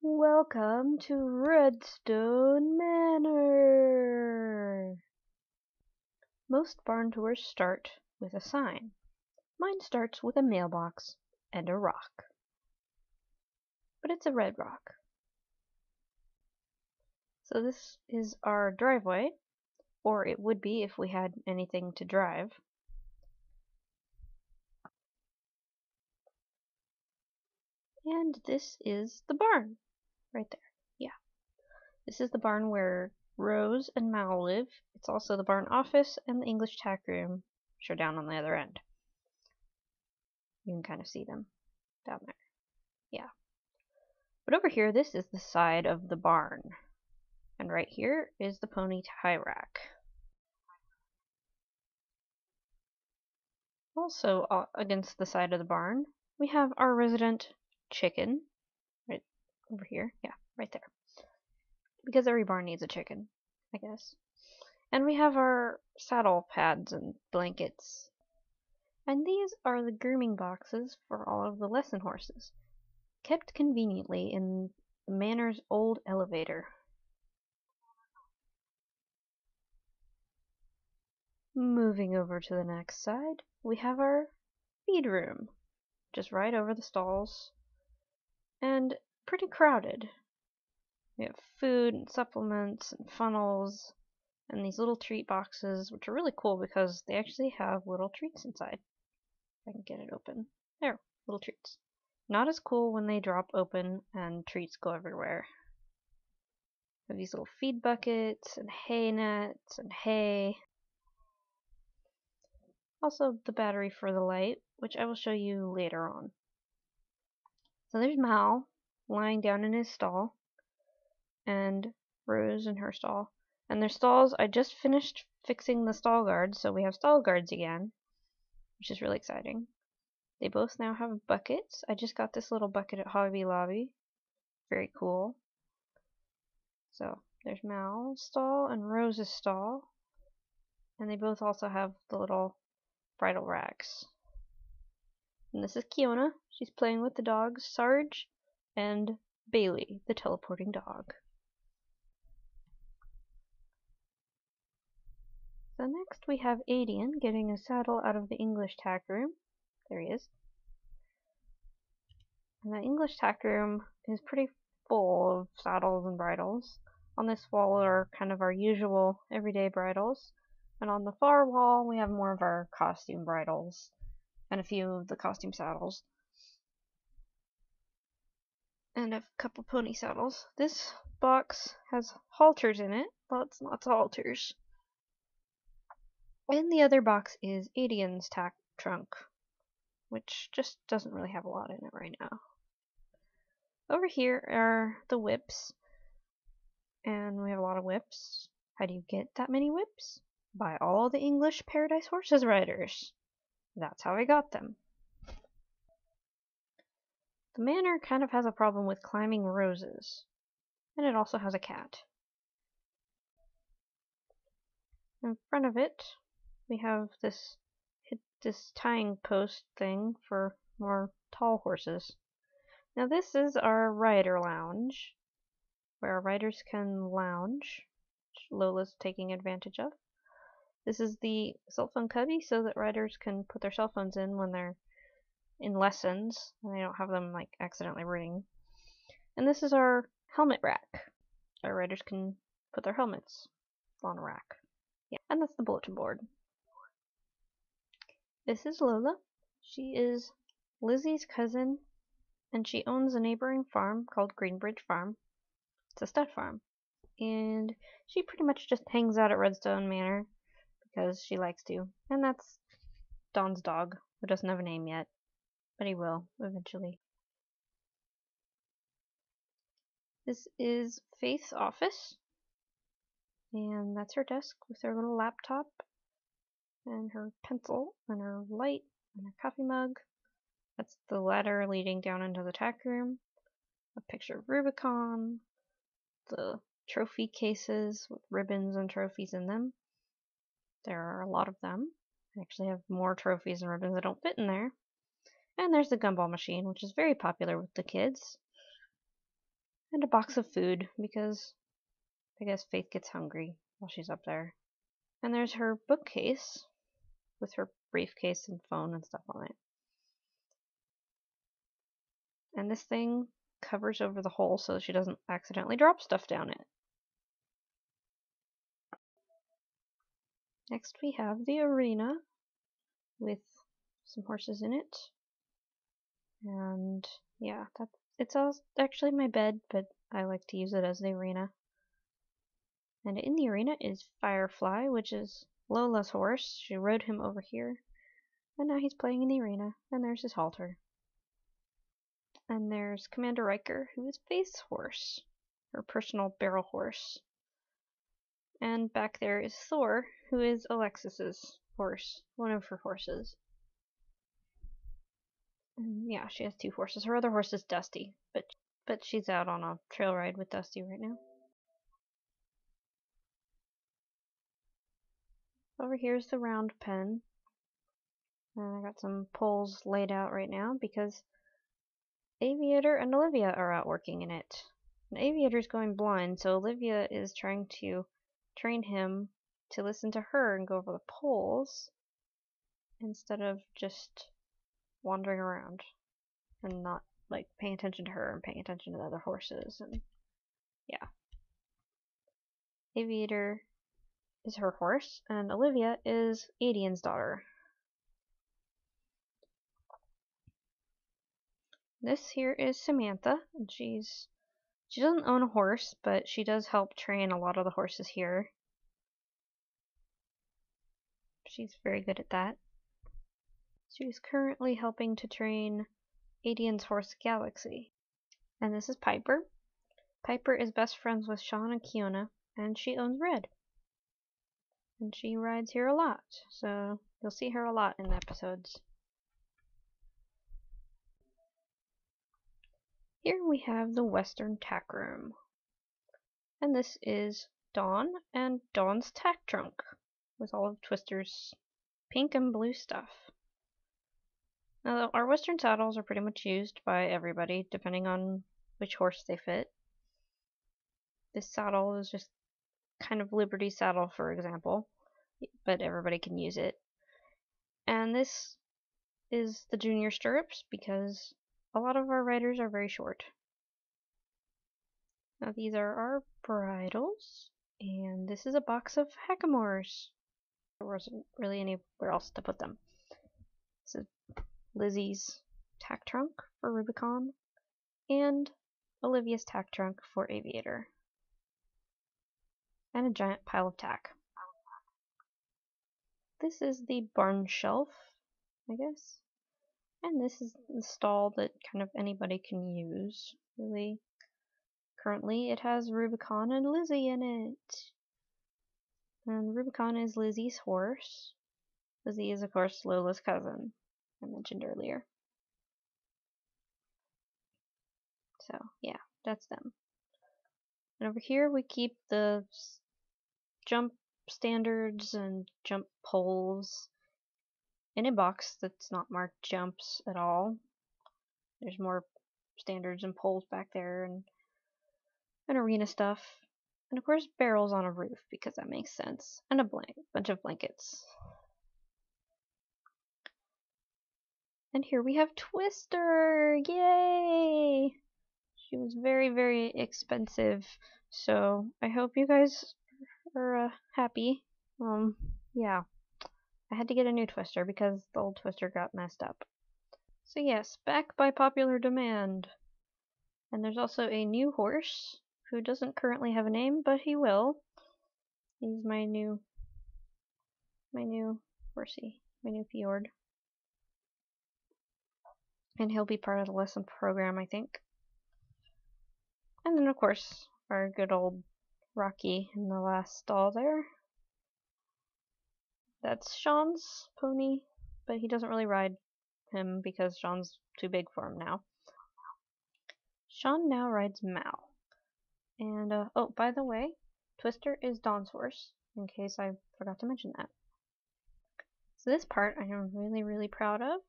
Welcome to Redstone Manor! Most barn tours start with a sign. Mine starts with a mailbox and a rock. But it's a red rock. So this is our driveway, or it would be if we had anything to drive. And this is the barn, right there. Yeah. This is the barn where Rose and Mal live. It's also the barn office and the English tack room, which are down on the other end. You can kind of see them down there. Yeah. But over here, this is the side of the barn. And right here is the pony tie rack. Also against the side of the barn, we have our resident chicken. Right over here. Yeah, right there. Because every barn needs a chicken, I guess. And we have our saddle pads and blankets. And these are the grooming boxes for all of the lesson horses, kept conveniently in the manor's old elevator. Moving over to the next side, we have our feed room, just right over the stalls, and pretty crowded. We have food and supplements and funnels and these little treat boxes, which are really cool because they actually have little treats inside. If I can get it open. There, little treats. Not as cool when they drop open and treats go everywhere. We have these little feed buckets and hay nets and hay. Also the battery for the light, which I will show you later on. So there's Mal lying down in his stall, and Rose in her stall. And their stalls, I just finished fixing the stall guards, so we have stall guards again, which is really exciting. They both now have buckets. I just got this little bucket at Hobby Lobby. Very cool. So there's Mal's stall and Rose's stall. And they both also have the little bridle racks. And this is Kiona. She's playing with the dogs, Sarge and Bailey, the teleporting dog. So next we have Adian getting a saddle out of the English tack room. There he is. And the English tack room is pretty full of saddles and bridles. On this wall are kind of our usual everyday bridles. And on the far wall we have more of our costume bridles and a few of the costume saddles. And a couple pony saddles. This box has halters in it. Lots and lots of halters. And the other box is Adian's tack trunk, which just doesn't really have a lot in it right now. Over here are the whips, and we have a lot of whips. How do you get that many whips? By all the English Paradise Horses riders. That's how I got them. The manor kind of has a problem with climbing roses, and it also has a cat. In front of it, we have this tying post thing for more tall horses. Now this is our rider lounge, where our riders can lounge, which Lola's taking advantage of. This is the cell phone cubby so that riders can put their cell phones in when they're in lessons and they don't have them like accidentally ring. And this is our helmet rack. Our riders can put their helmets on a rack. Yeah, and that's the bulletin board. This is Lola. She is Lizzie's cousin, and she owns a neighboring farm called Greenbridge Farm. It's a stud farm. And she pretty much just hangs out at Redstone Manor because she likes to. And that's Don's dog, who doesn't have a name yet, but he will eventually. This is Faith's office, and that's her desk with her little laptop and her pencil and her light and her coffee mug. That's the ladder leading down into the tack room. A picture of Rubicon, the trophy cases with ribbons and trophies in them. There are a lot of them. I actually have more trophies and ribbons that don't fit in there. And there's the gumball machine, which is very popular with the kids. And a box of food, because I guess Faith gets hungry while she's up there. And there's her bookcase with her briefcase and phone and stuff on it. And this thing covers over the hole so that she doesn't accidentally drop stuff down it. Next we have the arena with some horses in it. And yeah, it's actually my bed, but I like to use it as the arena. And in the arena is Firefly, which is Lola's horse. She rode him over here. And now he's playing in the arena. And there's his halter. And there's Commander Riker, who is Faith's horse. Her personal barrel horse. And back there is Thor, who is Alexis's horse. One of her horses. And yeah, she has two horses. Her other horse is Dusty, but she's out on a trail ride with Dusty right now. Over here's the round pen. And I got some poles laid out right now because Aviator and Olivia are out working in it. And Aviator's going blind, so Olivia is trying to train him to listen to her and go over the poles instead of just wandering around and not like paying attention to her and paying attention to the other horses. And yeah, Aviator is her horse and Olivia is Adian's daughter. This here is Samantha, and she doesn't own a horse, but she does help train a lot of the horses here. She's very good at that. She's currently helping to train Adian's horse Galaxy. And this is Piper. Piper is best friends with Sean and Kiona, and she owns Red. And she rides here a lot, so you'll see her a lot in the episodes. Here we have the Western Tack Room. And this is Dawn and Dawn's tack trunk with all of Twister's pink and blue stuff. Now, our Western saddles are pretty much used by everybody, depending on which horse they fit. This saddle is just kind of Liberty saddle, for example, but everybody can use it. And this is the junior stirrups, because a lot of our riders are very short. Now these are our bridles, and this is a box of hackamores. There wasn't really anywhere else to put them. This is Lizzie's tack trunk for Rubicon, and Olivia's tack trunk for Aviator. And a giant pile of tack. This is the barn shelf, I guess. And this is the stall that kind of anybody can use, really. Currently, it has Rubicon and Lizzie in it. And Rubicon is Lizzie's horse. Lizzie is, of course, Lola's cousin, I mentioned earlier. So, yeah, that's them. And over here, we keep the jump standards and jump poles in a box that's not marked jumps at all. There's more standards and poles back there and arena stuff. And of course barrels on a roof, because that makes sense. And a bunch of blankets. And here we have Twister! Yay! She was very, very expensive. So I hope you guys are happy. Yeah. I had to get a new Twister because the old Twister got messed up. So yes, back by popular demand. And there's also a new horse who doesn't currently have a name, but he will. He's my new horsey, my new Fjord. And he'll be part of the lesson program, I think. And then of course, our good old Rocky in the last stall there. That's Sean's pony, but he doesn't really ride him because Sean's too big for him now. Sean now rides Mal. And, oh, by the way, Twister is Dawn's horse, in case I forgot to mention that. So this part I am really, really proud of,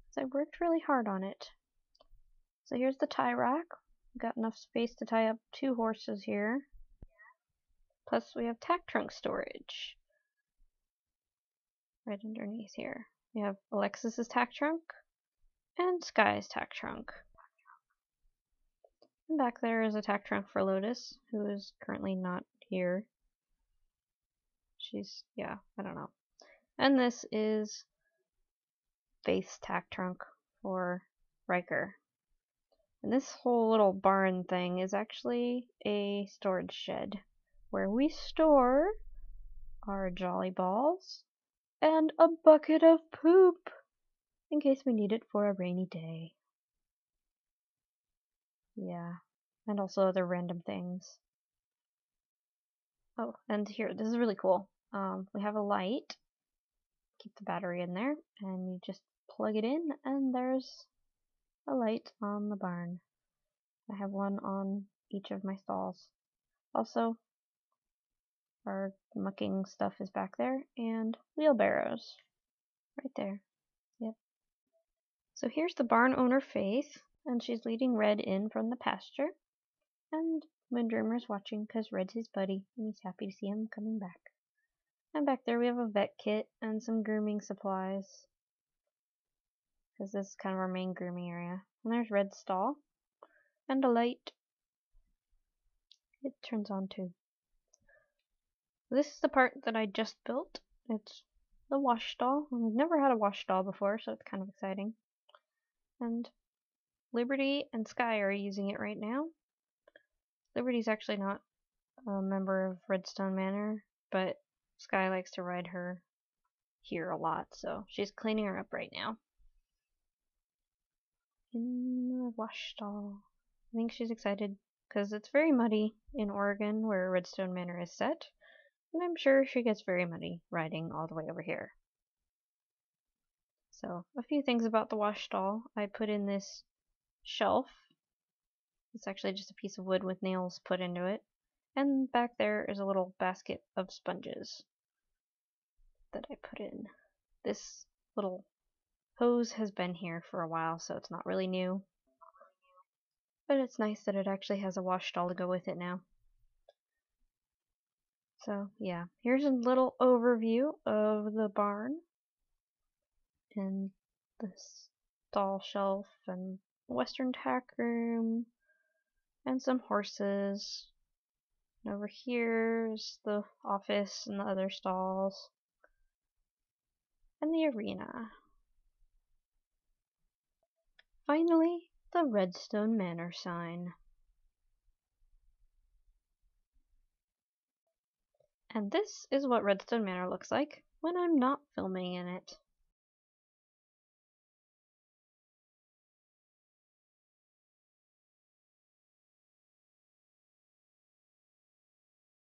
because I worked really hard on it. So here's the tie rack We've got enough space to tie up 2 horses here. Plus we have tack trunk storage right underneath here. We have Alexis's tack trunk and Sky's tack trunk. And back there is a tack trunk for Lotus, who is currently not here. She's, yeah, I don't know. And this is Faith's tack trunk for Riker. And this whole little barn thing is actually a storage shed where we store our jolly balls and a bucket of poop in case we need it for a rainy day. Yeah, and also other random things. Oh, and here, this is really cool. We have a light. Keep the battery in there, and you just plug it in, and there's a light on the barn. I have one on each of my stalls. Also, our mucking stuff is back there, and wheelbarrows right there. Yep. So here's the barn owner, Faith, and she's leading Red in from the pasture. And Windroomer's watching because Red's his buddy, and he's happy to see him coming back. And back there we have a vet kit and some grooming supplies, because this is kind of our main grooming area. And there's Red's stall, and a light. It turns on too. This is the part that I just built. It's the wash stall. We've never had a wash stall before, so it's kind of exciting. And Liberty and Sky are using it right now. Liberty's actually not a member of Redstone Manor, but Sky likes to ride her here a lot, so she's cleaning her up right now. In the wash stall. I think she's excited because it's very muddy in Oregon where Redstone Manor is set, and I'm sure she gets very muddy riding all the way over here. So, a few things about the wash stall. I put in this shelf. It's actually just a piece of wood with nails put into it. And back there is a little basket of sponges that I put in. This little hose has been here for a while, so it's not really new. But it's nice that it actually has a wash stall to go with it now. So, yeah. Here's a little overview of the barn. And the stall shelf and western tack room. And some horses. And over here's the office and the other stalls. And the arena. Finally, the Redstone Manor sign. And this is what Redstone Manor looks like when I'm not filming in it.